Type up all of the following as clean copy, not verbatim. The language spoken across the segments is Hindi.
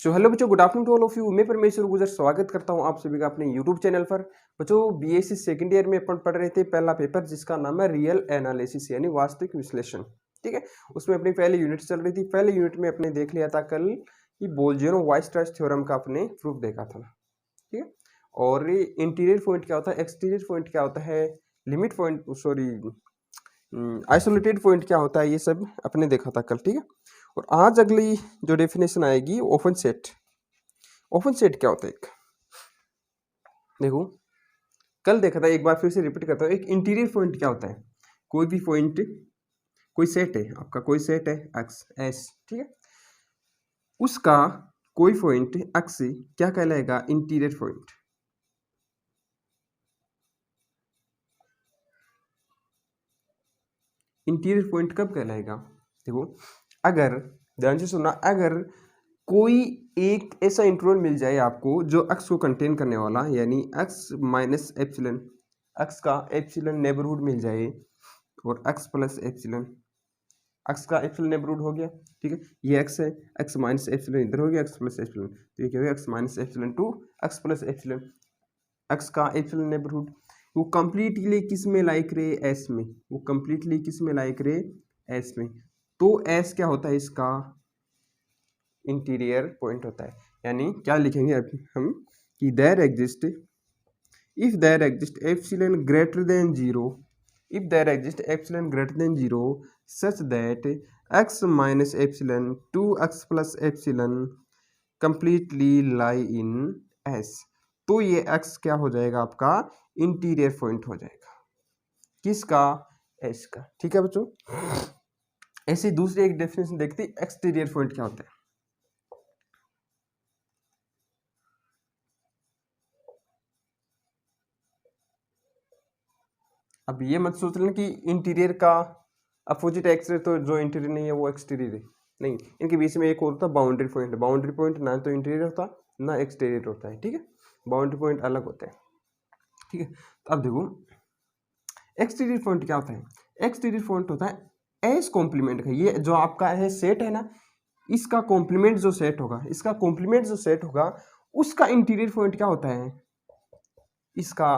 सो हेलो बच्चों, good afternoon to all of you. मैं परमेश्वर गुजर स्वागत करता हूं आप सभी का अपने यूट्यूब चैनल पर। बच्चों, बीएससी सेकंड ईयर में अपन पढ़ रहे थे पहला पेपर जिसका नाम है रियल एनालिसिस यानी वास्तविक विश्लेषण। ठीक है, उसमें अपनी पहली यूनिट चल रही थी। पहले यूनिट में अपने देख लिया था कल कि बोल्जिनो-वाइसराच थ्योरम का अपने प्रूफ देखा था। ठीक है, और इंटीरियर पॉइंट क्या होता है, एक्सटीरियर पॉइंट क्या होता है, limit point sorry isolated point क्या होता है, ये सब अपने देखा था कल। ठीक है, और आज अगली जो डेफिनेशन आएगी ओपन सेट। ओपन सेट क्या होता है, एक देखो कल देखा था, एक बार फिर से रिपीट करता हूँ। एक इंटीरियर पॉइंट क्या होता है, कोई भी पॉइंट, कोई सेट है आपका, कोई सेट है एक्स एस, ठीक है, उसका कोई पॉइंट एक्स क्या कहलाएगा, इंटीरियर पॉइंट। इंटीरियर पॉइंट कब कहलाएगा, देखो अगर ध्यान से सुनना, अगर कोई एक ऐसा इंटरवल मिल जाए आपको जो एक्स को कंटेन करने वाला, यानी एक्स माइनस एप्सिलन, एक्स का एप्सिलन नेबरहुड मिल जाए, और एक्स प्लस एप्सिलन, एक्स का एप्सिलन नेबरहुड हो गया। ठीक है, ये एक्स है, एक्स माइनस एप्सिलन इधर हो गया, एक्स प्लस एप्सिलन, तो ये क्या हो गया, x minus epsilon to x plus epsilon, x का एप्सिलन नेबरहुड। वो कंप्लीटली किस में लाइक रहे, एस में, वो कंप्लीटली किस में लाइक रहे, एस में। तो एस क्या होता है, इसका इंटीरियर पॉइंट होता है। यानी क्या लिखेंगे अब हम कि there exist, if there exist epsilon greater than zero, if there exists epsilon greater than 0 such that x minus epsilon to x plus epsilon completely lie in S, तो ये x क्या हो जाएगा, आपका इंटीरियर पॉइंट हो जाएगा, किसका, S का। ठीक है बच्चों, ऐसी दूसरी एक डेफिनेशन देखते, एक्सटीरियर पॉइंट क्या होता है। अब ये मत सोच लेना कि इंटीरियर का अपोजिट एक्सटीरियर, तो जो इंटीरियर नहीं है वो एक्सटीरियर है, नहीं, इनके बीच में एक और होता है बाउंड्री पॉइंट। बाउंड्री पॉइंट ना तो इंटीरियर होता ना एक्सटीरियर होता है। ठीक है, बाउंड्री पॉइंट अलग होते हैं। ठीक है, तो अब देखो एक्सटीरियर पॉइंट क्या होता है। एक्सटीरियर पॉइंट होता है एस कॉम्प्लीमेंट का, ये जो आपका है सेट है ना, इसका कॉम्प्लीमेंट जो सेट होगा, इसका कॉम्प्लीमेंट जो सेट होगा उसका इंटीरियर पॉइंट क्या होता है, इसका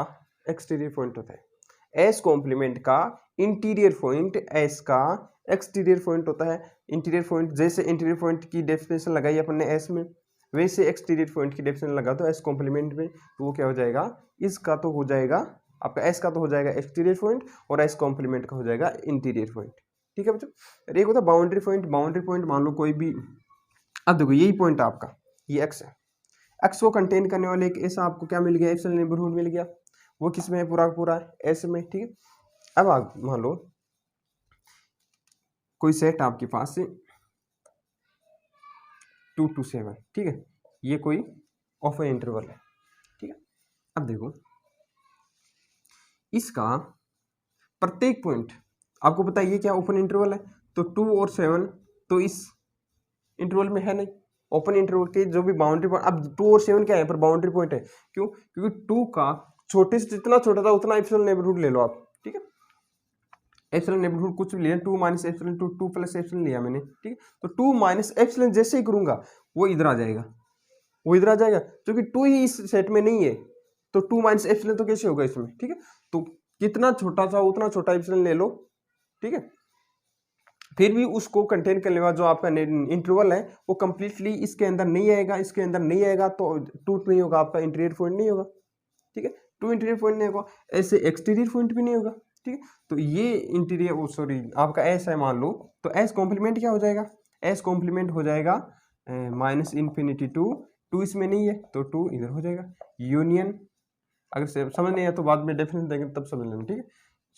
एक्सटीरियर पॉइंट होता है। एस कॉम्प्लीमेंट का इंटीरियर पॉइंट एस का एक्सटीरियर पॉइंट होता है। इंटीरियर पॉइंट, जैसे इंटीरियर पॉइंट की डेफिनेशन लगाई अपन ने एस में, वैसे एक्सटीरियर पॉइंट की डेफिनेशन लगा दो एस कॉम्प्लीमेंट में, तो वो क्या हो जाएगा, इसका तो हो जाएगा आपका, एस का तो हो जाएगा एक्सटीरियर पॉइंट और एस कॉम्प्लीमेंट का हो जाएगा इंटीरियर पॉइंट। ठीक है बच्चों, एक होता है बाउंड्री पॉइंट। बाउंड्री पॉइंट मान लो कोई भी, अब देखो यही पॉइंट आपका, ये एक्स है, एक्स को कंटेन करने वाले एक ऐसा आपको क्या मिल गया, एक्स नेबरहुड मिल गया, वो किस में है, पूरा पूरा एस में। ठीक है, अब आप मान लो कोई सेट आपके पास से 2 to 7, ठीक है, ये कोई ओपन इंटरवल है। ठीक है, अब देखो इसका प्रत्येक पॉइंट आपको पता है ये क्या ओपन इंटरवल है, तो 2 और 7 तो इस इंटरवल में है नहीं। ओपन इंटरवल के जो भी बाउंड्री पॉइंट, अब 2 और 7 क्या है, पर बाउंड्री पॉइंट है, क्यों, क्योंकि 2 का छोटे से जितना छोटा था उतना एप्सिलॉन नेबरहुड ले लो आप। ठीक है, एप्सिलॉन नेबरहुड कुछ भी लिया, 2 minus epsilon to 2 plus epsilon लिया मैंने। ठीक है, तो 2 माइनस एप्सिलॉन जैसे ही करूंगा वो इधर आ जाएगा, वो इधर आ जाएगा, क्योंकि 2 ही इस सेट में नहीं है, तो 2 माइनस एप्सिलॉन तो कैसे होगा इसमें। ठीक है, तो कितना छोटा था उतना छोटा एप्सिलॉन ले लो। ठीक है, फिर भी उसको कंटेन करने वाला जो आपका इंटरवल है वो कंप्लीटली इसके अंदर नहीं आएगा, इसके अंदर नहीं आएगा तो टूट नहीं होगा, आपका इंटीरियर पॉइंट नहीं होगा। ठीक है, 2 इंटीरियर पॉइंट नहीं होगा, ऐसे एक्सटीरियर पॉइंट भी नहीं होगा। ठीक है, तो ये इंटीरियर सॉरी आपका एस है मान लो, तो एस कॉम्प्लीमेंट क्या हो जाएगा, एस कॉम्प्लीमेंट हो जाएगा माइनस इन्फिनिटी टू इसमें नहीं है तो 2 इधर हो जाएगा, यूनियन, अगर समझ नहीं है तो बाद में डेफिनेशन देंगे तब समझ लेना। ठीक है,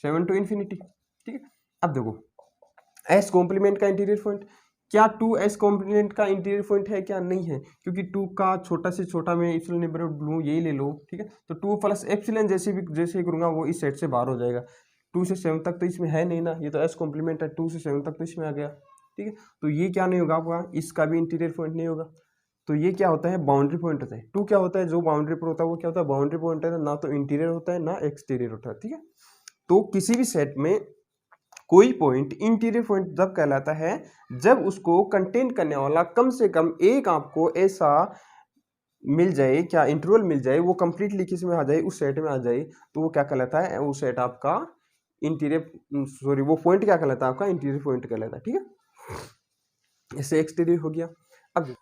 7 to इन्फिनिटी। ठीक है, अब देखो एस कॉम्प्लीमेंट का इंटीरियर पॉइंट, क्या 2 एस कॉम्प्लीमेंट का इंटीरियर पॉइंट है, क्या नहीं है, क्योंकि 2 का छोटा से छोटा मैं एप्सिलॉन नेबरहुड लूँ, यही ले लो। ठीक है, तो 2 प्लस एप्सिलॉन जैसे ही करूँगा वो इस सेट से बाहर हो जाएगा। 2 से 7 तक तो इसमें है नहीं ना, ये तो एस कॉम्प्लीमेंट है, 2 से 7 तक तो इसमें आ गया। ठीक है, तो ये क्या नहीं होगा आपका, इसका भी इंटीरियर पॉइंट नहीं होगा। तो ये क्या होता है, बाउंड्री पॉइंट होता है। 2 क्या होता है, जो बाउंड्री पर होता है वो क्या होता है, बाउंड्री पॉइंट है, ना तो इंटीरियर होता है ना एक्सटीरियर होता है। ठीक है, तो किसी भी सेट में कोई पॉइंट इंटीरियर पॉइंट जब कहलाता है जब उसको कंटेन करने वाला कम से कम एक आपको ऐसा मिल जाए, क्या इंटरवल मिल जाए, वो कंप्लीटली किस में आ जाए, उस सेट में आ जाए, तो वो क्या कहलाता है, वो सेट आपका इंटीरियर, सॉरी वो पॉइंट क्या कहलाता है आपका इंटीरियर पॉइंट कहलाता है। ठीक है, इससे एक्सटीरियर हो गया। अब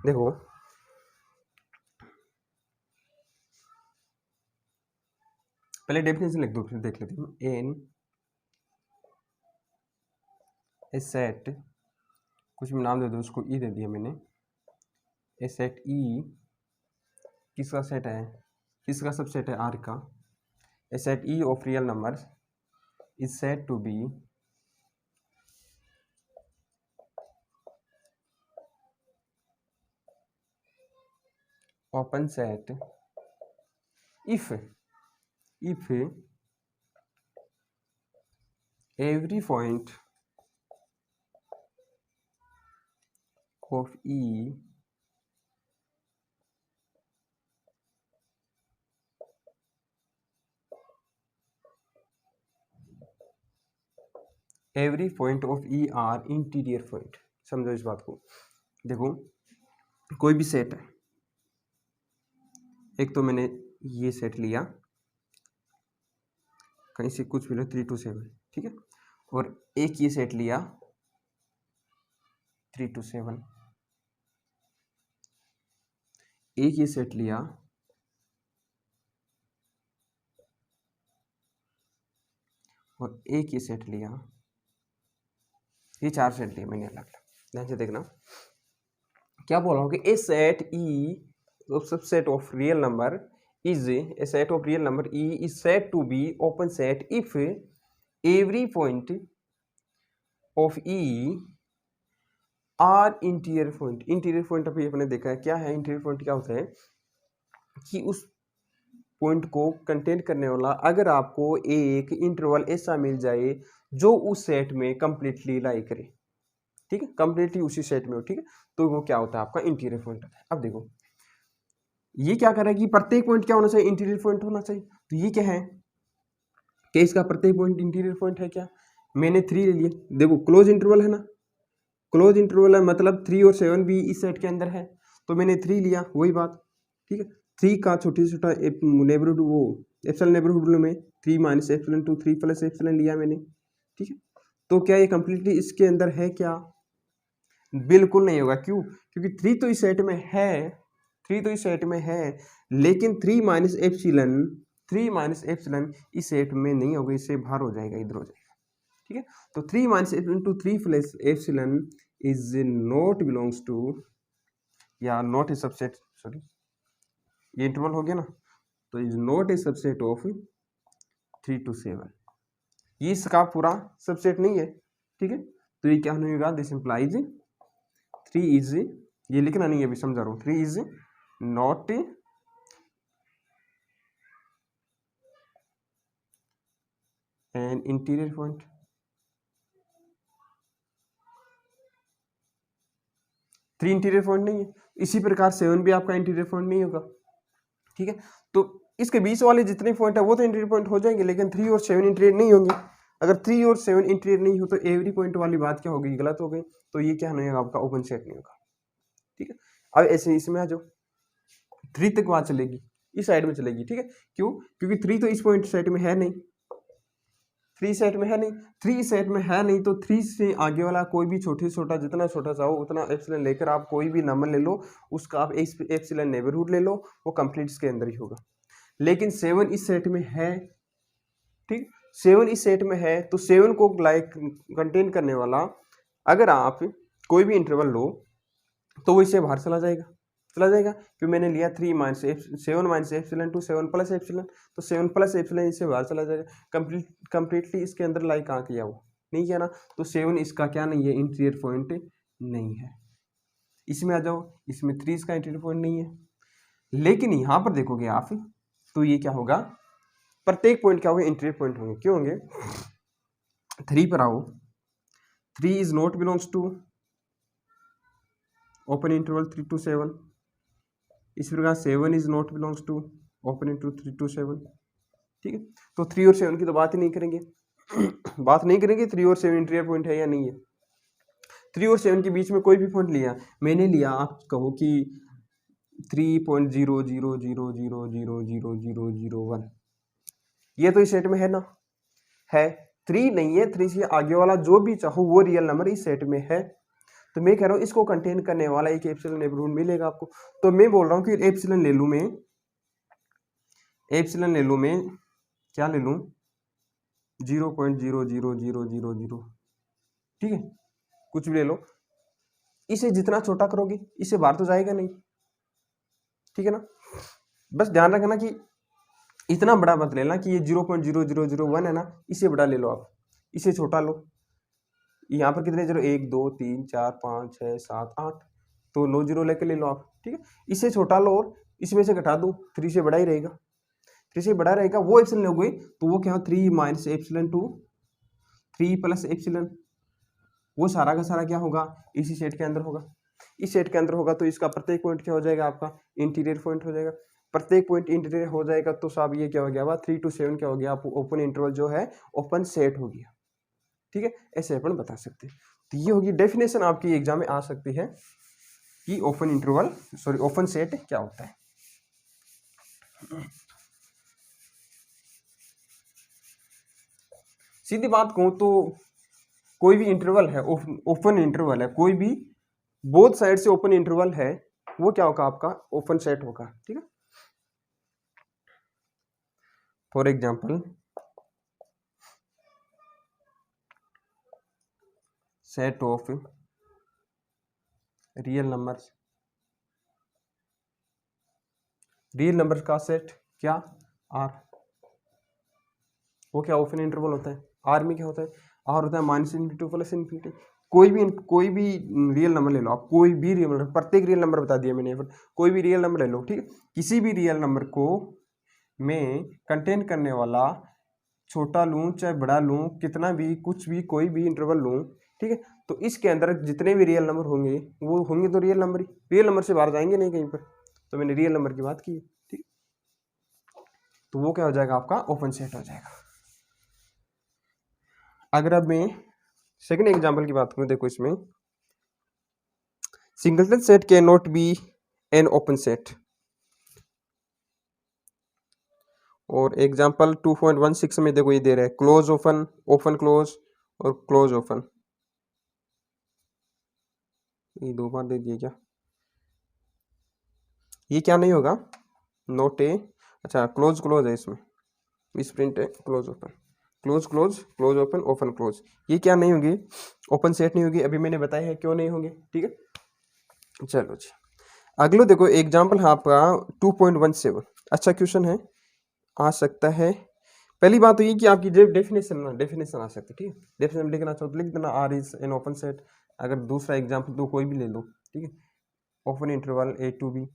देखो पहले डेफिनेशन लिख दो फिर देख लेते हैं। एन ए सेट, कुछ भी नाम दे दो उसको, ई दे दिया मैंने। ए सेट ई किसका सेट है, किसका सबसेट है, आर का। A set E of real numbers is said to be open set if every point of E every point of E are interior point। समझो इस बात को। देखो कोई भी सेट है, एक तो मैंने ये सेट लिया, कहीं से कुछ भी लो 3 to 7, ठीक है, और एक ये सेट लिया 3 to 7, एक ये सेट लिया, और एक ये सेट लिया, ये 4 सेट लिए मैंने अलग अलग। ध्यान से देखना क्या बोल रहा हूँ कि a set E subset of real number is a set of real number E is said to be open set if every point of E are interior point। interior point अभी अपने देखा है क्या है, interior point क्या होता है कि उस पॉइंट को कंटेन करने वाला अगर आपको एक इंटरवल ऐसा मिल जाए जो उस सेट में कंप्लीटली लाई करे, ठीक है, कंप्लीटली उसी सेट में हो, ठीक है, तो वो क्या होता है आपका इंटीरियर पॉइंट होता है। अब देखो ये क्या कर रहा है कि प्रत्येक पॉइंट क्या होना चाहिए, इंटीरियर पॉइंट होना चाहिए। तो ये क्या है कि इसका प्रत्येक पॉइंट इंटीरियर पॉइंट है क्या, मैंने 3 ले लिया। देखो क्लोज इंटरवल है ना, क्लोज इंटरवल है मतलब 3 और 7 भी इस सेट के अंदर है, तो मैंने 3 लिया, वही बात, ठीक है। 3 का छोटी से छोटा नेबरहुड, वो एप्सिलॉन नेबरहुड में 3 minus epsilon to 3 plus epsilon लिया मैंने, ठीक है। तो क्या ये कंप्लीटली इसके अंदर है क्या, बिल्कुल नहीं होगा। क्यों, क्योंकि 3 तो इस सेट में है, 3 तो इस सेट में है, लेकिन 3 माइनस एप्सिलॉन इस सेट में नहीं होगा, इससे बाहर हो जाएगा, इधर हो जाएगा, ठीक है। तो 3 minus epsilon to 3 plus epsilon is not belongs to, या नॉट ए सबसेट, सॉरी ये इंटरवल हो गया ना, तो is not a subset of 3 to 7, ये इसका पूरा सबसेट नहीं है, ठीक है। तो ये क्या नहीं होगा, दिस इंप्लाइज 3 इज, ये लिखना नहीं है अभी समझा रहा हूँ, 3 is not N interior point. Three interior point नहीं है, इसी प्रकार 7 भी आपका इंटीरियर पॉइंट नहीं होगा, ठीक है। तो इसके बीच वाले जितने पॉइंट है वो तो इंटीरियर पॉइंट हो जाएंगे, लेकिन 3 और 7 इंटीरियर नहीं होंगे। अगर 3 और 7 इंटीरियर नहीं हो तो एवरी पॉइंट वाली बात क्या होगी, गलत हो गई, तो ये क्या नहीं होगा आपका ओपन सेट नहीं होगा, ठीक है। अब ऐसे इसमें आ जाओ, 3 तक वहां चलेगी, इस साइड में चलेगी, ठीक है। क्यों, क्योंकि 3 तो इस पॉइंट सेट में है नहीं, 3 सेट में है नहीं, 3 सेट में है नहीं, तो 3 से आगे वाला कोई भी छोटे छोटा, जितना छोटा चाहो उतना एप्सिलॉन लेकर आप कोई भी नंबर ले लो, उसका आप एप्सिलॉन नेबरहुड ले लो, वो कंप्लीट इसके अंदर ही होगा। लेकिन 7 इस सेट में है, ठीक, 7 इस सेट में है, तो 7 को लाइक कंटेन करने वाला अगर आप कोई भी इंटरवल लो तो वो इससे बाहर चला जाएगा, क्योंकि मैंने लिया 3 minus 7 minus epsilon to 7 plus epsilon, तो 7 प्लस एप्सिलॉन इससे बाहर चला जाएगा, कंप्लीटली इसके अंदर लाइक कहाँ किया, वो नहीं किया ना, तो 7 इसका क्या नहीं है, इंटीरियर पॉइंट नहीं है। इसमें आ जाओ, इसमें 3 इसका इंटीरियर पॉइंट नहीं है, लेकिन यहाँ पर देखोगे आप तो ये क्या होगा, प्रत्येक पॉइंट क्या होगा, इंटीरियर पॉइंट होंगे। क्यों होंगे, 3 पर आओ, 3 is not belongs to open interval 3 to 7। इस प्रकार 7 is not belongs to open interval 3 to 7। ठीक है, तो 3 और 7 की तो बात ही नहीं करेंगे बात नहीं करेंगे 3 और 7 इंटीरियर पॉइंट है या नहीं है। 3 और 7 के बीच में कोई भी पॉइंट लिया, मैंने लिया, आप कहो कि 3.000000001, ये तो इस सेट में है ना, है। 3 नहीं है, 3 से आगे वाला जो भी चाहो वो रियल नंबर इस सेट में है। तो मैं कह रहा हूँ इसको कंटेन करने वाला एक एप्सिलॉन नेबरहुड मिलेगा आपको। तो मैं बोल रहा हूँ कि एप्सिलॉन ले लूँ मैं, एप्सिलॉन ले लूँ मैं, क्या ले लूँ, 0.00000, ठीक है, कुछ भी ले लो। इसे जितना छोटा करोगे इससे बाहर तो जाएगा नहीं, ठीक है ना। बस ध्यान रखना कि इतना बड़ा मत लेना कि ये 0.0001 है ना, इसे बड़ा ले लो आप, इसे छोटा लो। यहाँ पर कितने जीरो, 1 2 3 4 5 6 7 8, तो 9 जीरो लेके ले लो आप, ठीक है। इसे छोटा लो और इसमें से घटा दो, 3 से बड़ा ही रहेगा, 3 से बड़ा रहेगा। वो एप्सिलॉन लोगे तो वो क्या हो, 3 minus epsilon to 3 plus epsilon, वो सारा का सारा क्या होगा, इसी सेट के अंदर होगा। इस सेट के अंदर होगा तो इसका प्रत्येक पॉइंट क्या हो जाएगा, आपका इंटीरियर पॉइंट हो जाएगा। प्रत्येक पॉइंट इंटीरियर हो जाएगा तो साहब ये क्या हो गया, 3 to 7 क्या हो गया, आपको ओपन इंटरवल जो है ओपन सेट हो गया, ठीक है। ऐसे अपन बता सकते हैं। तो ये होगी डेफिनेशन, आपकी एग्जाम में आ सकती है कि open interval sorry open set क्या होता है। सीधी बात कहूं तो कोई भी इंटरवल है, ओपन इंटरवल है, कोई भी बोथ साइड से ओपन इंटरवल है, वो क्या होगा, आपका ओपन सेट होगा, ठीक है। For example set of real numbers, real numbers का सेट क्या, आर, वो क्या ओपन इंटरवल होता है। आर में क्या होता है, आर होता है -∞ टू +∞। कोई भी रियल नंबर ले लो आप, कोई भी रियल नंबर, प्रत्येक रियल नंबर बता दिया मैंने, कोई भी रियल नंबर ले लो, ठीक है। किसी भी रियल नंबर को मैं कंटेन करने वाला छोटा लूँ चाहे बड़ा लूँ, कितना भी कुछ भी कोई भी इंटरवल लूँ, ठीक है, तो इसके अंदर जितने भी रियल नंबर होंगे वो होंगे तो रियल नंबर ही, रियल नंबर से बाहर जाएंगे नहीं कहीं पर। तो मैंने रियल नंबर की बात की, ठीक, तो वो क्या हो जाएगा, आपका ओपन सेट हो जाएगा। अगर अब मैं सेकंड एग्जांपल की बात करूं, देखो इसमें singleton set can not be N open set, और एग्जांपल 2.16 में देखो ये दे रहा है क्लोज ओपन, ओपन क्लोज और क्लोज ओपन, ये 2 बार दे दिए क्या, ये क्या नहीं होगा, नोट ए, अच्छा क्लोज क्लोज है इसमें, इस प्रिंट है close open, close close, close open, open close, ये क्या नहीं होगी, ओपन सेट नहीं होगी। अभी मैंने बताया है क्यों नहीं होंगे, ठीक है। चलो जी अगलो देखो एग्जाम्पल है आपका 2.17, अच्छा क्वेश्चन है, आ सकता है। पहली बात तो ये कि आपकी जो डेफिनेशन आ सकती है, ठीक है। डेफिनेशन लिखना चाहो तो लिख देना, R is an open set. अगर दूसरा एग्जाम्पल तो कोई भी ले लो, ठीक है, open interval A to B,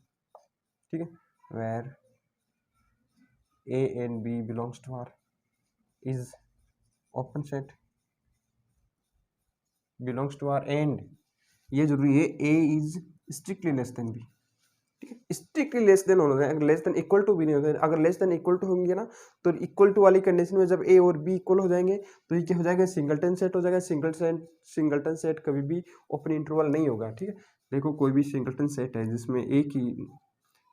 ठीक है, where A and B belongs to R is open set, belongs to R and ये जरूरी है A is strictly less than B, ठीक है। स्ट्रिक्टली लेस देन होना है, अगर लेस देन इक्वल टू भी नहीं होता है, अगर लेस देन इक्वल टू होंगे ना तो इक्वल टू वाली कंडीशन में जब ए और बी इक्वल हो जाएंगे तो ये क्या हो जाएगा, सिंगलटन सेट हो जाएगा। सिंगलटन सेट कभी भी ओपन इंटरवल नहीं होगा, ठीक है। देखो कोई भी सिंगलटन सेट है जिसमें एक ही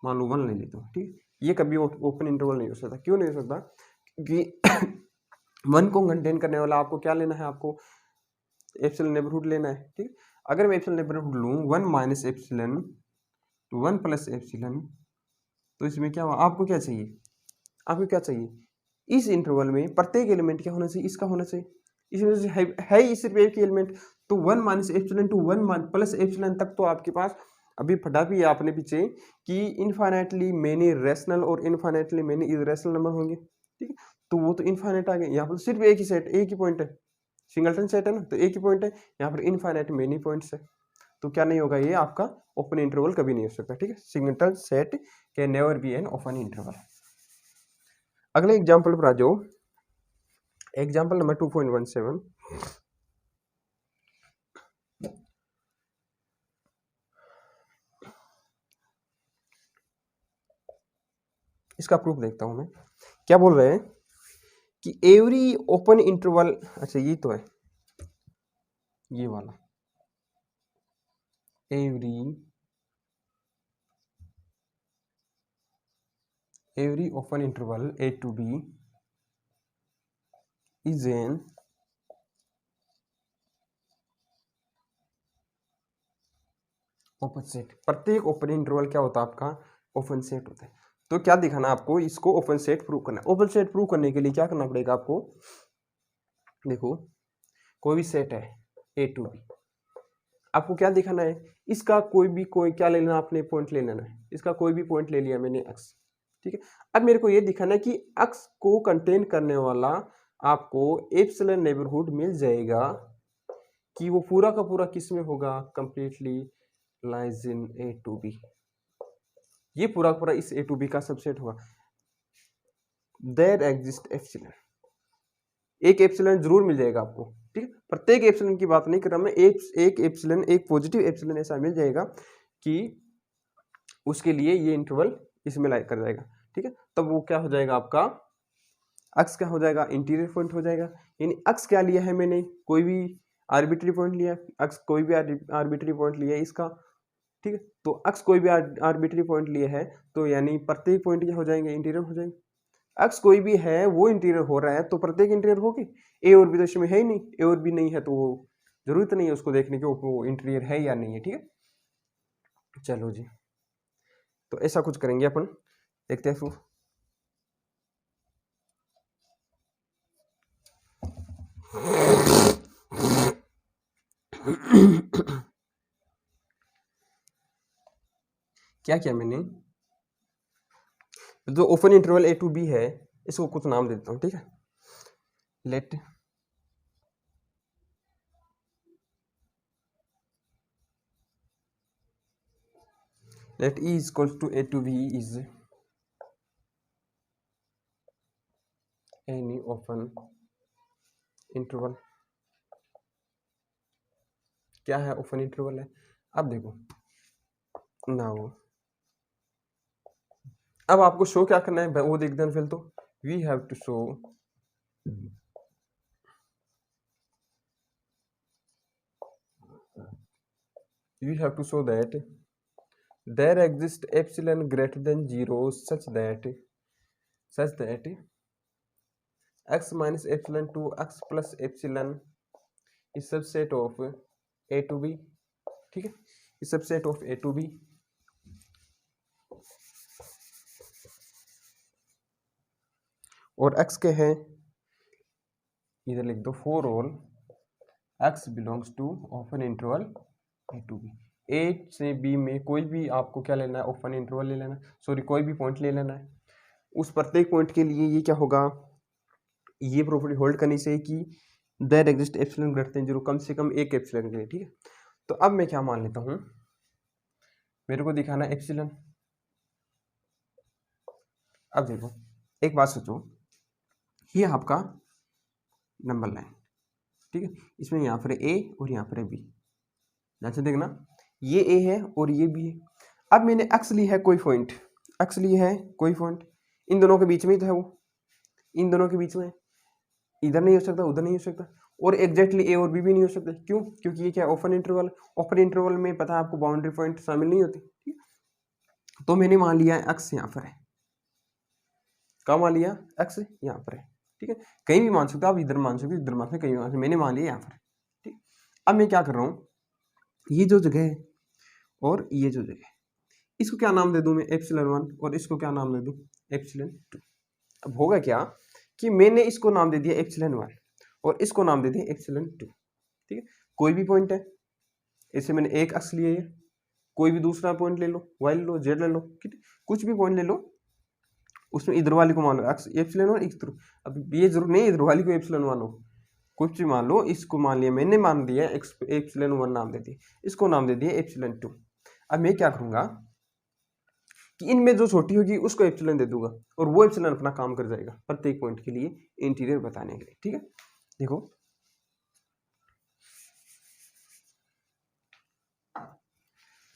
मान लो 1 ले लेता हूँ, ठीक है, ये कभी ओपन इंटरवल नहीं हो सकता। क्यों नहीं हो सकता, क्योंकि 1 को कंटेन करने वाला आपको क्या लेना है, आपको एप्सिलॉन नेबरहुड लेना है, ठीक है। अगर मैं एप्सिलॉन नेबरहुड लूँ 1 माइनस एप्सिलॉन तो 1 प्लस एप्सिलॉन, तो इसमें क्या हुआ, आपको क्या चाहिए, आपको क्या चाहिए, इस इंटरवल में प्रत्येक एलिमेंट क्या होना चाहिए, इसका होना चाहिए। इसमें से है ही सिर्फ एक ही एलिमेंट, तो 1 minus epsilon to 1 plus epsilon तक तो आपके पास अभी पढ़ा भी है आपने पीछे कि इनफाइनाइटली मेनी रेशनल और इनफाइनाइटली मेनी इरेशनल नंबर होंगे, ठीक है। तो वो तो इनफाइनाइट आ गए, यहाँ पर सिर्फ एक ही सेट, एक ही पॉइंट है, सिंगलटन सेट है ना, तो एक ही पॉइंट है, यहाँ पर इनफाइनाइट मेनी पॉइंट्स है, तो क्या नहीं होगा, ये आपका ओपन इंटरवल कभी नहीं हो सकता, ठीक है। Singleton set can never be an open interval. अगले एग्जांपल पर आ जाओ, एग्जांपल नंबर 2.17, इसका प्रूफ देखता हूं मैं। क्या बोल रहे हैं कि एवरी ओपन इंटरवल, अच्छा ये तो है ये वाला, every open interval a to b is an open set. प्रत्येक ओपन इंटरवल क्या होता है आपका, ओपन सेट होता है। तो क्या दिखाना आपको, इसको ओपन सेट प्रूव करना है। ओपन सेट प्रूव करने के लिए क्या करना पड़ेगा आपको, देखो कोई भी सेट है ए टू बी, आपको क्या दिखाना है, इसका कोई क्या ले लेना, आपने पॉइंट ले लेना है, इसका कोई भी पॉइंट ले लिया मैंने एक्स, ठीक है। अब मेरे को ये दिखाना है कि एक्स को कंटेन करने वाला आपको एप्सिलॉन नेबरहुड मिल जाएगा कि वो पूरा का पूरा किस में होगा, completely lies in A to B, ये पूरा का पूरा इस ए टू बी का सबसेट होगा। देयर एग्जिस्ट एप्सिलॉन, एक एप्सिलॉन जरूर मिल जाएगा आपको, ठीक है। प्रत्येक एप्सिलॉन की बात नहीं कर रहा मैं, एक एप्सिलॉन, एक पॉजिटिव एप्सिलॉन ऐसा मिल जाएगा कि उसके लिए ये इंटरवल इसमें लाइक कर जाएगा, ठीक है। तब वो क्या हो जाएगा आपका, अक्स क्या हो जाएगा, इंटीरियर पॉइंट हो जाएगा। यानी अक्स क्या लिया है मैंने, कोई भी आर्बिट्री पॉइंट लिया, अक्स कोई भी आर्बिट्री पॉइंट लिया है इसका, ठीक है। तो अक्स कोई भी आर्बिट्री पॉइंट लिया है, तो यानी प्रत्येक पॉइंट क्या हो जाएंगे, इंटीरियर हो जाएंगे। अक्स कोई भी है वो इंटीरियर हो रहा है, तो प्रत्येक इंटीरियर होगी। ए और बी तो इसमें है ही नहीं, ए और बी नहीं है तो वो जरूरत नहीं है उसको देखने की वो इंटीरियर है या नहीं है, ठीक है। चलो जी, तो ऐसा कुछ करेंगे अपन, देखते हैं फिर। क्या किया मैंने, जो open interval A to B है इसको कुछ नाम दे देता हूँ, ठीक है। Let let e is equals to a to b is any open interval। क्या है, ओपन इंटरवल है। अब देखो नाउ, अब आपको शो क्या करना है वो देख दें फिर। तो we have to show that there exists epsilon greater than 0 such that x minus epsilon to x plus epsilon is subset of a to b, ठीक है, इस subset of A to B. और x के हैं, इधर लिख दो, for all x belongs to open interval A to B. A से बी में कोई भी आपको क्या लेना है, ओपन इंटरवल ले लेना, सॉरी कोई भी पॉइंट ले लेना है। उस प्रत्येक पॉइंट के लिए ये क्या होगा, ये प्रॉपर्टी होल्ड करनी चाहिए कि there exist epsilon greater than 0, कम से कम एक एप्सिलॉन के लिए, ठीक है। तो अब मैं क्या मान लेता हूँ, मेरे को दिखाना एप्सिलॉन। अब देखो एक बात सोचो, ये आपका नंबर लाइन, ठीक है, इसमें यहाँ पर ए और यहाँ पर बी, ध्यान से देखना, ये ए है और ये बी है। अब मैंने एक्स ली है कोई पॉइंट, एक्स ली है कोई पॉइंट, इन दोनों के बीच में ही तो है वो, इन दोनों के बीच में, इधर नहीं हो सकता उधर नहीं हो सकता, और एग्जैक्टली ए और बी भी नहीं हो सकते। क्यों, क्योंकि ये क्या ओपन इंटरवल, ओपन इंटरवल में पता है आपको बाउंड्री पॉइंट शामिल नहीं होते, ठीक है। तो मैंने मान लिया एक्स यहाँ पर है, क्या मान लिया, एक्स यहाँ पर है, ठीक है। कहीं भी मान सकते हो आप, इधर मान सकते हो इधर मान सकते, कहीं भी मान सकते, मैंने मान लिया यहाँ पर, ठीक। अब मैं क्या कर रहा हूँ, ये जो जगह है और ये जो जगह है, इसको क्या नाम दे दूं मैं, एप्सिलॉन 1, और इसको क्या नाम दे दूं, एप्सिलॉन 2। अब होगा क्या कि मैंने इसको नाम दे दिया एप्सिलॉन 1 और इसको नाम दे दिया एप्सिलॉन 2, ठीक है। कोई भी पॉइंट है, इसे मैंने एक अक्स लिया है, कोई भी दूसरा पॉइंट ले लो, वाई ले लो, जेड ले लो, ठीक है, कुछ भी पॉइंट ले लो, उसमें इधर वाली को मान लो एक्स एप्सिलॉन 1 इधर। अब ये जरूर नहीं इधर वाली को एप्सिलॉन 1 हो, कुछ भी मान लो, इसको मान लिया मैंने, मान दिया एप्सिलॉन 1 नाम दे दिया, इसको नाम दे दिया एप्सिलॉन 2। अब मैं क्या करूंगा कि इनमें जो छोटी होगी उसको एप्सिलॉन दे दूंगा और वो एप्सिलॉन अपना काम कर जाएगा प्रत्येक पॉइंट के लिए इंटीरियर बताने के लिए, ठीक है। देखो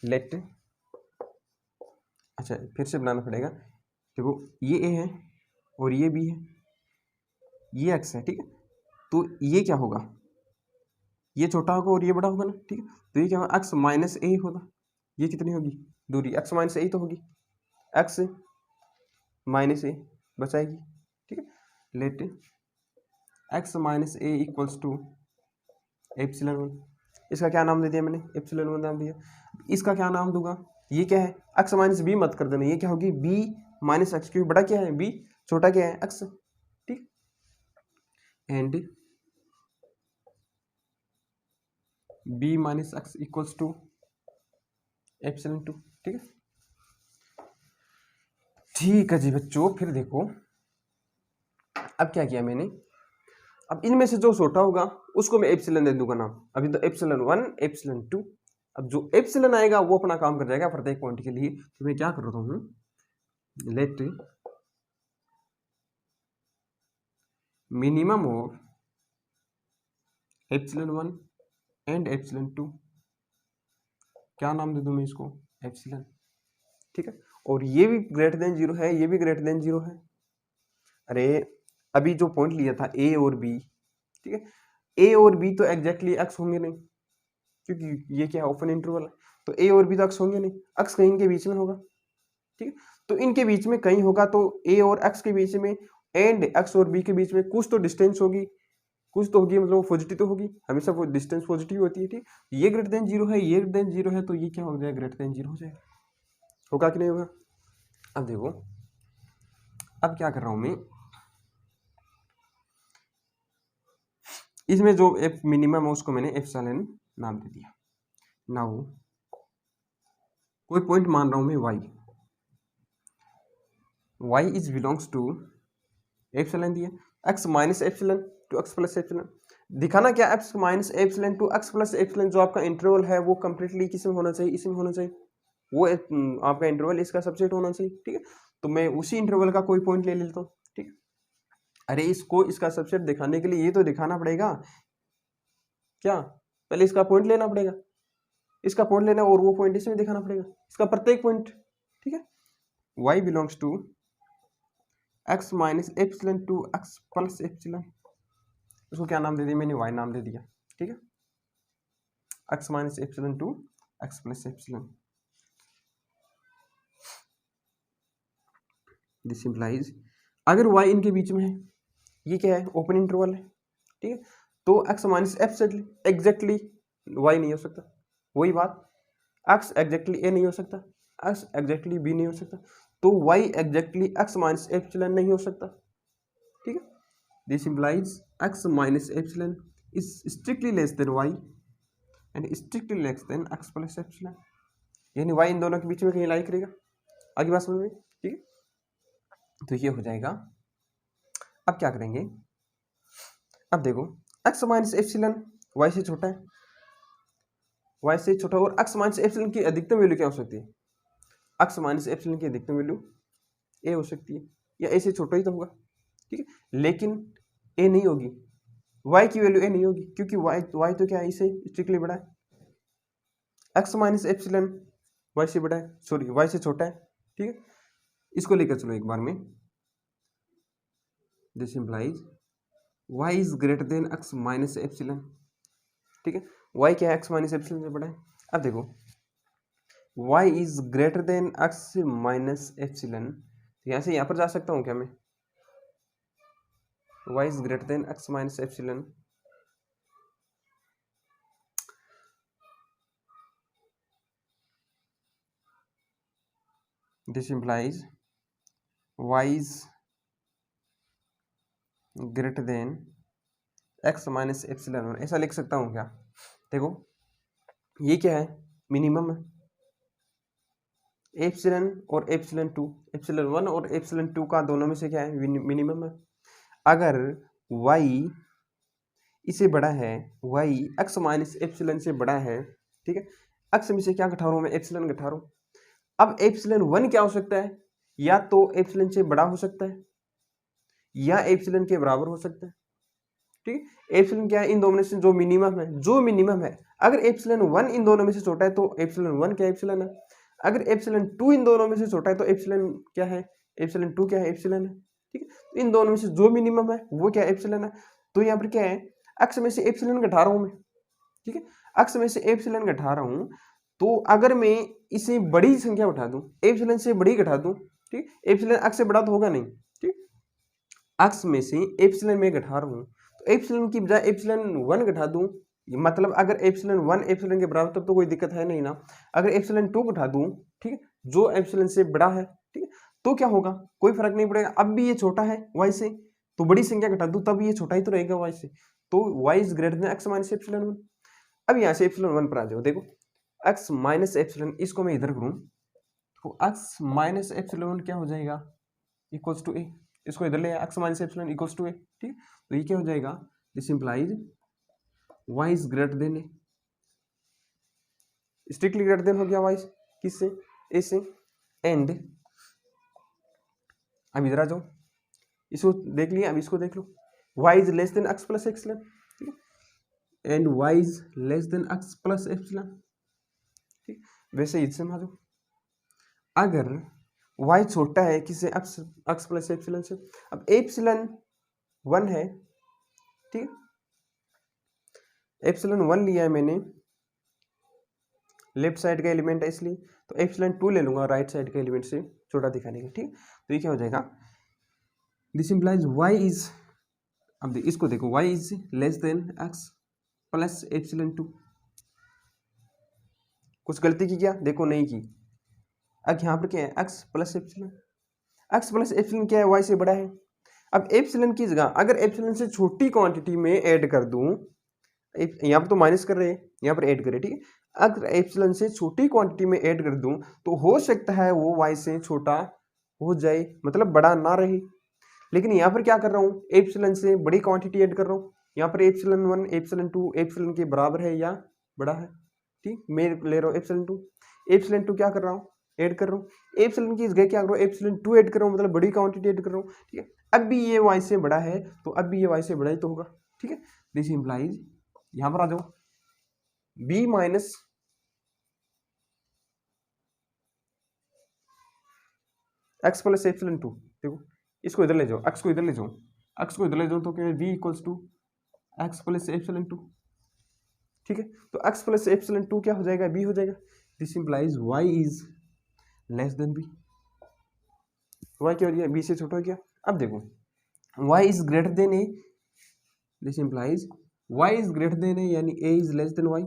लेट, अच्छा फिर से बनाना पड़ेगा, देखो ये ए है और ये बी है, ये एक्स है, ठीक है। तो ये क्या होगा, ये छोटा होगा और ये बड़ा होगा ना, ठीक है। तो ये क्या होगा, एक्स माइनस ए होगा। ये कितनी होगी दूरी, एक्स माइनस ए तो होगी, एक्स माइनस ए बचाएगी, ठीक है। Let x minus a equals to epsilon one. इसका क्या नाम दे दिया मैंने, एप्सिलॉन वन नाम दिया। इसका क्या नाम दूंगा, ये क्या है, एक्स माइनस बी मत कर देना, ये क्या होगी बी माइनस एक्स, क्योंकि बड़ा क्या है बी, छोटा क्या है एक्स, ठीक। And b minus x equals to epsilon two, ठीक है। ठीक है जी बच्चों, फिर देखो अब क्या किया मैंने, अब इनमें से जो छोटा होगा उसको मैं एप्सिलॉन दे दूंगा नाम। अभी तो एप्सिलॉन वन एप्सिलॉन टू, अब जो एप्सिलॉन आएगा वो अपना काम कर जाएगा प्रत्येक पॉइंट के लिए। तो मैं क्या कर रहा हूँ, let minimum of epsilon one and epsilon two, क्या नाम दे दूं मैं इसको, एप्सिलॉन, ठीक है। और ये भी ग्रेटर देन जीरो है, ये भी ग्रेटर देन जीरो है। अरे अभी जो पॉइंट लिया था ए और बी, ठीक है, ए और बी तो एग्जैक्टली एक्स होंगे नहीं, क्योंकि ये क्या है ओपन इंटरवल है। तो ए और बी तो एक्स होंगे नहीं, एक्स कहीं इनके बीच में होगा, ठीक है। तो इनके बीच में कहीं होगा, तो ए और एक्स के बीच में एंड एक्स और बी के बीच में कुछ तो डिस्टेंस होगी, कुछ तो होगी, मतलब पॉजिटिव तो होगी, हमेशा वो डिस्टेंस पॉजिटिव होती है, ठीक। ये ग्रेटर देन जीरो है, ये ग्रेटर देन जीरो है, तो ये क्या हो जाएगा, ग्रेटर देन जीरो हो जाएगा, होगा कि नहीं होगा। अब देखो अब क्या कर रहा हूं मैं, इसमें जो एफ मिनिमम है उसको मैंने एप्सिलॉन नाम दे दिया। नाउ कोई पॉइंट मान रहा हूं मैं y, y is belongs to epsilon दिया, x minus epsilon to x plus epsilon. दिखाना क्या, x minus epsilon to x plus epsilon, जो आपका इंटरवल है वो कंप्लीटली किस में होना चाहिए, इसमें होना चाहिए, वो आपका इंटरवल इसका सबसेट होना चाहिए, ठीक है। तो मैं उसी इंटरवल का कोई पॉइंट ले लेता हूँ, ठीक है। अरे इसको इसका सबसेट दिखाने के लिए ये तो दिखाना पड़ेगा क्या, पहले इसका पॉइंट लेना पड़ेगा, इसका पॉइंट लेना और वो पॉइंट इसमें दिखाना पड़ेगा, इसका प्रत्येक पॉइंट, ठीक है। y belongs to x minus epsilon to x plus epsilon, उसको क्या नाम दे दिया मैंने, y नाम दे दिया, ठीक है। x minus epsilon to x plus epsilon, this implies अगर y इनके बीच में है, ये क्या है ओपन इंटरवल है, ठीक है। तो x माइनस एग्जैक्टली y नहीं हो सकता, वही बात, x एग्जैक्टली a नहीं हो सकता, x एग्जैक्टली b नहीं हो सकता, तो y exactly x minus epsilon नहीं हो सकता, ठीक है। This implies x minus epsilon is strictly less than y and strictly less than x plus epsilon, यानी y इन दोनों के बीच में कहीं लाई करेगा, आगे बात समझ में, ठीक है। तो ये हो जाएगा। अब क्या करेंगे, अब देखो x माइनस एप्सिलॉन y से छोटा है, y से छोटा, और x माइनस एप्सिलॉन की अधिकतम वैल्यू क्या हो सकती है, x माइनस एप्सिलॉन की अधिकतम वैल्यू a हो सकती है, या a से छोटा ही तो होगा, ठीक है। लेकिन a नहीं होगी, y की वैल्यू a नहीं होगी, क्योंकि y तो क्या है, इसे स्ट्रिक्टली बड़ा है, x माइनस एप्सिलॉन y से बड़ा है, सॉरी y से छोटा है, ठीक है। इसको लेकर चलो एक बार में, this implies y is greater then x minus epsilon, ठीक है। y क्या है, x माइनस एप्सिलॉन से बड़ा है। अब देखो y is greater then x minus epsilon, यहाँ से यहाँ पर जा सकता हूँ क्या मैं, y is greater then x minus epsilon, this implies y is greater then x minus epsilon, ऐसा लिख सकता हूँ क्या। देखो ये क्या है, मिनिमम है, एप्सिलॉन और एप्सिलॉन टू, एप्सिलॉन वन और एप्सिलॉन टू का दोनों में से क्या है, मिनिमम है। अगर y इससे बड़ा है, y x माइनस एप्सिलॉन से बड़ा है, ठीक है, x में से क्या घटा रहा हूँ मैं, एप्सिलॉन घटा रहा हूँ। अब एप्सिलॉन वन क्या हो सकता है, या तो एप्सिलॉन से बड़ा हो सकता है या एप्सिलॉन के बराबर हो सकता है, ठीक है। एप्सिलॉन क्या है, इन दोनों में से जो मिनिमम है, अगर एप्सिलॉन वन इन दोनों में से छोटा है तो एप्सिलॉन वन क्या एप्सिलॉन है, अगर एप्सिलॉन टू इन दोनों में से छोटा है तो एप्सिलॉन क्या है, एप्सिलॉन टू क्या है, एप्सिलॉन है, ठीक है। तो इन दोनों में से जो मिनिमम है वो क्या है, एप्सिलॉन है। तो यहाँ पर क्या है, एक्स में से एप्सिलॉन घटा रहा हूँ मैं, ठीक है, एक्स में से एप्सिलॉन घटा रहा हूँ। तो अगर मैं इसे बड़ी संख्या उठा दूं, एप्सिलॉन से बड़ी घटा दूं, ठीक, एप्सिलॉन एक्स से बड़ा तो होगा नहीं, ठीक, एक्स में से एप्सिलॉन में घटा रहा हूँ, तो एप्सिलॉन की बजाय एप्सिलॉन 1 घटा दूं, मतलब अगर एप्सिलॉन 1 एप्सिलॉन के बराबर तब तो कोई दिक्कत है नहीं ना। अगर एप्सिलॉन 2 घटा दूं, ठीक है, जो एप्सिलॉन से बड़ा है, ठीक है, तो क्या होगा, कोई फर्क नहीं पड़ेगा। अब भी ये छोटा है y से, तो बड़ी संख्या घटा दूं तब ये छोटा ही तो रहेगा y से, तो y is greater then x minus epsilon 1। अब यहाँ से एप्सिलॉन 1 पर आ जाओ, देखो x माइनस एप्सिलॉन, इसको मैं इधर करूँ तो x माइनस एप्सिलॉन क्या हो जाएगा, इक्वल्स टू a, इसको इधर ले x minus epsilon equals to a, ठीक, तो ये क्या हो जाएगा, this implies y is greater than a, strictly greater than हो गया y किससे, a से। एंड अब इधर आ जाओ, इसको देख लिया, अब इसको देख लो, y is less then x plus epsilon, ठीक है, and y is less then x plus epsilon, ठीक, वैसे इससे आ जाओ, अगर y छोटा है किससे, x प्लस एप्सिलॉन से, अब एप्सिलॉन 1 है, ठीक, एप्सिलॉन 1 लिया है मैंने, लेफ्ट साइड का एलिमेंट है इसलिए, तो एप्सिलॉन 2 ले लूंगा राइट साइड के एलिमेंट से छोटा दिखाने के, ठीक, तो ये क्या हो जाएगा, दिस इंप्लाइज y इज, अब इसको देखो y is less then x plus epsilon 2, कुछ गलती की क्या, देखो नहीं की। अब यहाँ पर क्या है, x plus epsilon, x plus epsilon क्या है, y से बड़ा है। अब एप्सिलॉन की जगह अगर एप्सिलॉन से छोटी क्वांटिटी में ऐड कर दूं, यहाँ पर तो माइनस कर रहे हैं, यहाँ पर ऐड करें, ठीक है, अगर एप्सिलॉन से छोटी क्वांटिटी में ऐड कर दूं तो हो सकता है वो y से छोटा हो जाए, मतलब बड़ा ना रहे। लेकिन यहाँ पर क्या कर रहा हूँ, एप्सिलॉन से बड़ी क्वांटिटी ऐड कर रहा हूँ, यहाँ पर एप्सिलॉन 1 एप्सिलॉन 2 एप्सिलॉन के बराबर है या बड़ा है, ठीक, मैं ले रहा हूँ एप्सिलॉन 2, एप्सिलॉन 2 क्या कर रहा हूँ, ऐड कर रहा हूँ, एप्सिलॉन की जगह क्या कर रहा हूँ, एप्सिलॉन 2 ऐड कर रहा हूँ, मतलब बड़ी क्वांटिटी ऐड कर रहा हूँ, ठीक है। अब भी ये y से बड़ा है, तो अब भी ये y से बड़ा ही तो होगा, ठीक है। दिस इंप्लाइज, यहाँ पर आ जाओ, b minus x plus epsilon 2, देखो इसको इधर ले जाओ, x को इधर ले जाओ, x को इधर ले जाओ, तो क्या v equals to x plus epsilon 2, ठीक है, तो x प्लस एप्सिलॉन 2 क्या हो जाएगा, b हो जाएगा। This implies y is less than b, y क्या हो गया, b से छोटा हो गया। अब देखो y is greater than a, this implies y is greater than a, यानी a is less than y,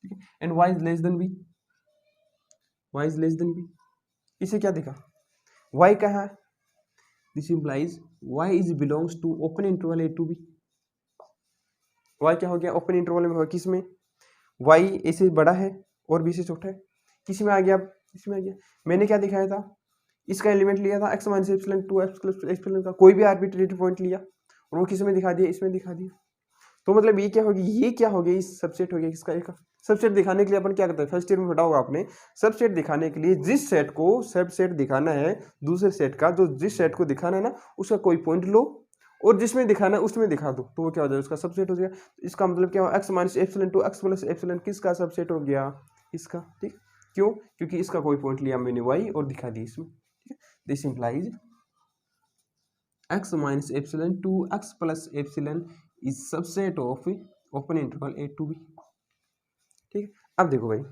ठीक है, and y is less than b, y is less than b, इसे क्या देखा, y कहाँ है, this implies y is belongs to open interval a to b, y क्या हो गया, ओपन इंटरवल में हो, किस में, y a से बड़ा है और b से छोटा है, किस में आ गया, इसमें आ गया। मैंने क्या दिखाया था, इसका एलिमेंट लिया था x minus epsilon 2 x plus epsilon का कोई भी आर्बिट्रेरी पॉइंट लिया और वो किस में दिखा दिया, इसमें दिखा दिया। तो मतलब ये क्या होगी, ये क्या हो गया, इस सबसेट हो गया किसका, एक सबसेट दिखाने के लिए अपन क्या करते हैं, फर्स्ट ईयर में पढ़ा होगा आपने, सबसेट दिखाने के लिए जिस सेट को सबसेट दिखाना है दूसरे सेट का, जो जिस सेट को दिखाना है ना उसका कोई पॉइंट लो और जिसमें दिखाना है उसमें दिखा दो, तो वो क्या हो जाएगा, उसका सबसेट हो जाएगा। इसका मतलब क्या हुआ, x minus epsilon 2 x plus epsilon किसका सबसेट हो गया, इसका, ठीक, क्यों, क्योंकि इसका कोई पॉइंट लिया मैंने y और दिखा दी इसमें, ठीक है। This implies x minus epsilon 2 x plus epsilon is subset of open interval a to b, ठीक है। अब देखो भाई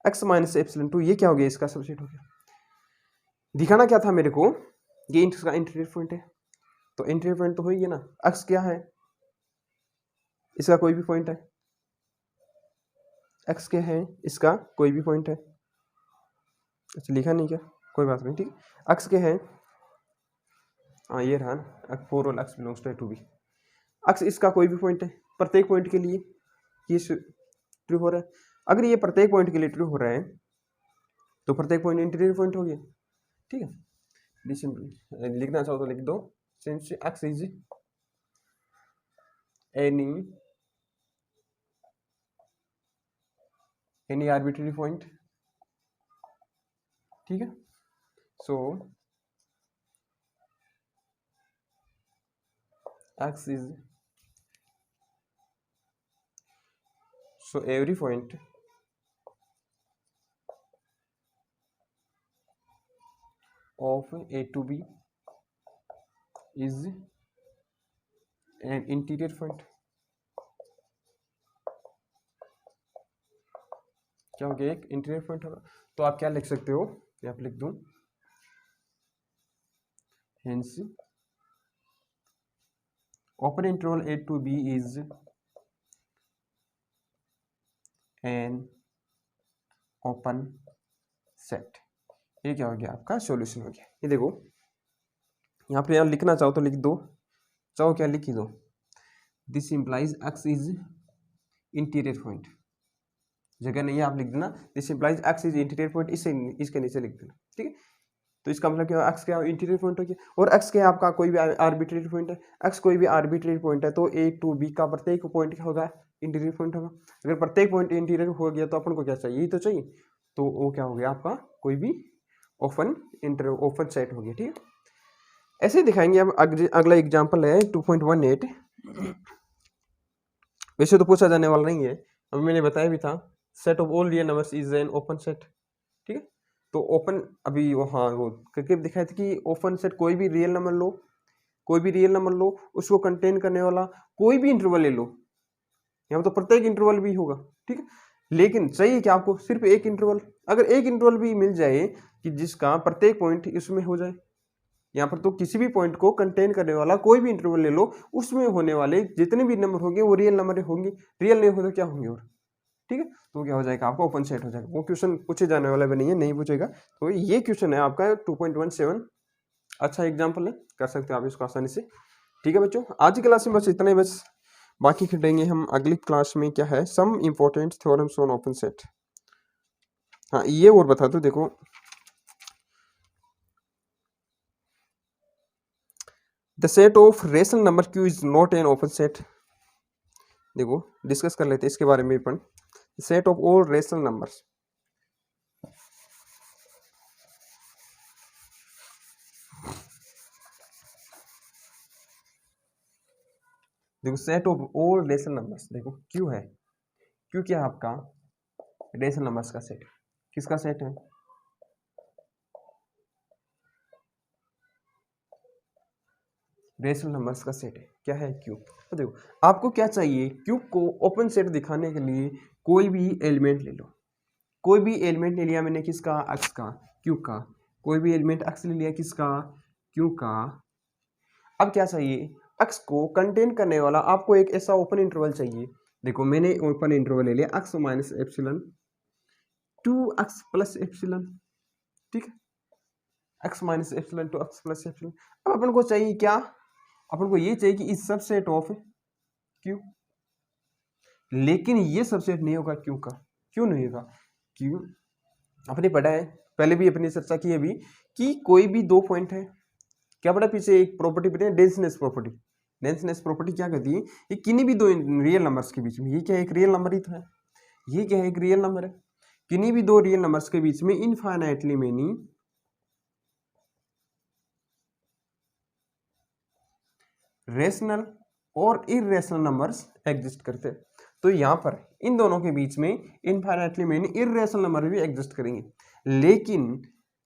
x माइनस एप्सिलॉन 2 ये क्या हो गया, इसका सबसेट हो गया। दिखाना क्या था मेरे को, ये इसका इंटीरियर पॉइंट है, तो इंटीरियर पॉइंट तो हो ही है ना, x क्या है, इसका कोई भी पॉइंट है, x क्या है, इसका कोई भी पॉइंट है, अच्छा लिखा नहीं क्या, कोई बात नहीं, ठीक, x क्या है, हाँ ये रहा ना, for all x belongs to a to b, x इसका कोई भी पॉइंट है, प्रत्येक पॉइंट के लिए ये ट्रू हो रहा है। अगर ये प्रत्येक पॉइंट के लिए ट्रू हो रहा है तो प्रत्येक पॉइंट इंटीरियर पॉइंट हो गया, ठीक है। लिखना चाहो तो लिख दो, since x is any arbitrary point, ठीक है, so x is, so every point of A to B is an interior point. क्या हो गया, एक इंटीरियर पॉइंट होगा। तो आप क्या लिख सकते हो, यहाँ पे लिख दूं, hence open interval A to B is an open set. ये क्या हो गया, आपका सॉल्यूशन हो गया। ये देखो यहाँ पे यहाँ लिखना चाहो तो लिख दो, चाहो क्या लिख ही दो, this implies x is interior point. जगह नहीं है आप लिख देना this implies x is interior point, इससे इसके नीचे लिख देना, ठीक है। तो इसका मतलब क्या, एक्स क्या इंटीरियर पॉइंट हो गया, और एक्स क्या आपका कोई भी आर्बिट्रेरी पॉइंट है, एक्स कोई भी आर्बिट्रेरी पॉइंट है तो ए टू बी का प्रत्येक पॉइंट क्या होगा, इंटीरियर पॉइंट होगा। अगर प्रत्येक पॉइंट इंटीरियर हो गया तो अपन को क्या चाहिए, यही तो चाहिए। तो वो क्या हो गया आपका, कोई भी ओपन सेट हो गया, ठीक है। ऐसे दिखाएंगे। अब अगला एग्जाम्पल है 2.18। वैसे तो पूछा जाने वाला नहीं है, अभी मैंने बताया भी था, set of all real numbers is an open set, ठीक है। तो ओपन अभी वो हाँ वो करके दिखाया था कि ओपन सेट कोई भी रियल नंबर लो, कोई भी रियल नंबर लो, उसको कंटेन करने वाला कोई भी इंटरवल ले लो, यहाँ तो प्रत्येक इंटरवल भी होगा, ठीक है। लेकिन चाहिए कि आपको सिर्फ एक इंटरवल, अगर एक इंटरवल भी मिल जाए कि जिसका प्रत्येक पॉइंट इसमें हो जाए, यहाँ पर तो किसी भी पॉइंट को कंटेन करने वाला कोई भी इंटरवल ले लो, उसमें होने वाले जितने भी नंबर होंगे वो रियल नंबर होंगे, रियल नहीं हो तो क्या होंगे, और ठीक है। तो क्या हो जाएगा आपका ओपन सेट हो जाएगा। वो क्वेश्चन पूछे जाने वाला भी नहीं है, नहीं पूछेगा। तो ये क्वेश्चन है आपका 2.17, अच्छा एग्जाम्पल है, कर सकते हो आप इसको आसानी से, ठीक है बच्चों। आज की क्लास में बस इतना ही, बस बाकी खिलेंगे हम अगली क्लास में। क्या है, some important theorems on open set. हाँ ये और बता दो, देखो the set of rational number Q is not an open set. देखो डिस्कस कर लेते हैं इसके बारे में अपन। Set of all rational numbers, देखो set of all rational numbers, देखो क्यू है, क्यू क्या है आपका, रेशनल नंबर्स का सेट। किसका सेट है, रेशनल नंबर्स का सेट है। क्या है, क्यू। तो देखो आपको क्या चाहिए, क्यू को ओपन सेट दिखाने के लिए कोई भी एलिमेंट ले लो, कोई भी एलिमेंट ले लिया मैंने, किसका, एक्स का, क्यू का, कोई भी एलिमेंट एक्स ले लिया, किसका, क्यू का। अब क्या चाहिए, एक्स को कंटेन करने वाला आपको एक ऐसा ओपन इंटरवल चाहिए। देखो मैंने ओपन इंटरवल ले लिया x minus epsilon to x plus epsilon, ठीक है, x minus epsilon to x plus epsilon. अब अपन को चाहिए क्या, अपन को ये चाहिए कि इस सबसेट ऑफ क्यू, लेकिन ये सबसेट नहीं होगा क्यू का। क्यों नहीं होगा, क्यू आपने पढ़ा है, पहले भी अपनी चर्चा की है अभी, कि कोई भी दो पॉइंट है, क्या पढ़ा पीछे, एक प्रॉपर्टी पढ़ी है डेंसनेस प्रॉपर्टी। डेंसनेस प्रॉपर्टी क्या कहती है, ये किन्हीं भी दो रियल नंबर्स के बीच में, ये क्या है, एक रियल नंबर ही तो है, ये क्या है, एक रियल नंबर है, किन्हीं भी दो रियल नंबर्स के बीच में इनफाइनाइटली मेनी रेशनल और इरेशनल नंबर्स एग्जिस्ट करते हैं। तो यहाँ पर इन दोनों के बीच में इनफाइनाइटली मेनी इरेशनल नंबर भी एग्जिस्ट करेंगे, लेकिन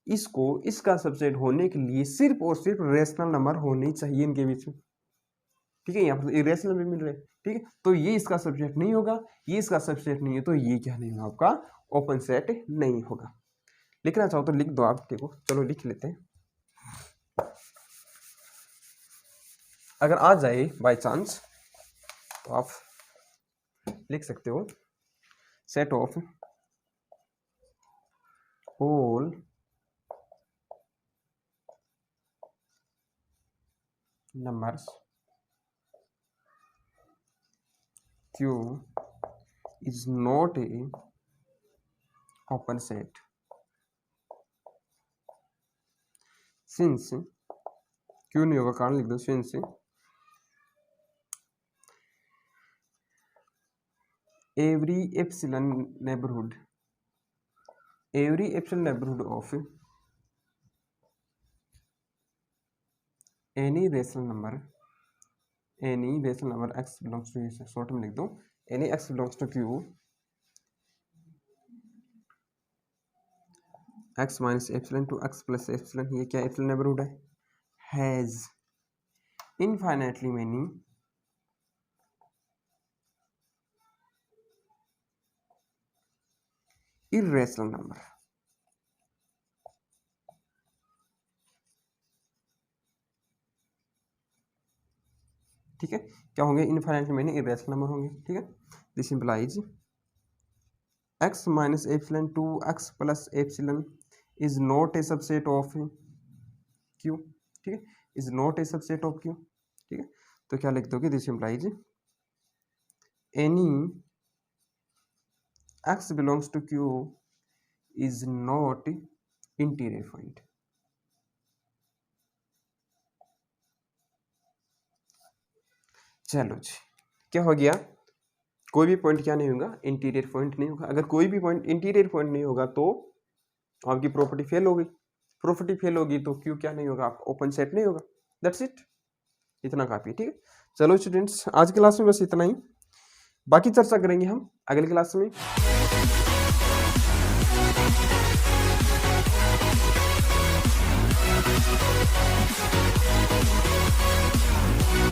इसको इसका सबसेट होने के लिए सिर्फ और सिर्फ रेशनल नंबर होने चाहिए इनके बीच में, ठीक है। यहाँ पर इरेशनल भी मिल रहे हैं, ठीक है। तो ये इसका सबसेट नहीं होगा, ये इसका सबसेट नहीं है, तो ये क्या नहीं होगा, आपका ओपन सेट नहीं होगा। लिखना चाहो तो लिख दो आप, देखो चलो लिख लेते हैं। अगर आ जाए बाय चांस तो आप लिख सकते हो, set of all numbers Q is not A open set since, क्यों नहीं होगा कारण लिख दो, since every epsilon neighborhood of any rational number x belongs to, short में लिख दो, any x belongs to q x minus epsilon to x plus epsilon, ये क्या एप्सिलॉन नेबरहुड है, has infinitely many irrational number. ठीक है, क्या होंगे, इनफाइनाइटली मैनी इर्रेशनल नंबर होंगे। ठीक है, this implies x minus epsilon to x plus epsilon is not a subset of q. ठीक है, is not a subset of q. ठीक है, तो क्या लिख दोगे, this implies any x belongs to q is not interior point. चलो जी, क्या हो गया, कोई भी पॉइंट क्या नहीं होगा, इंटीरियर पॉइंट नहीं होगा। अगर कोई भी पॉइंट इंटीरियर पॉइंट नहीं होगा तो आपकी प्रॉपर्टी फेल होगी। प्रॉपर्टी फेल होगी तो क्यू क्या नहीं होगा, आपका ओपन सेट नहीं होगा। दैट्स इट, इतना काफी है। ठीक है, चलो स्टूडेंट्स, आज की क्लास में बस इतना ही, बाकी चर्चा करेंगे हम अगली क्लास में।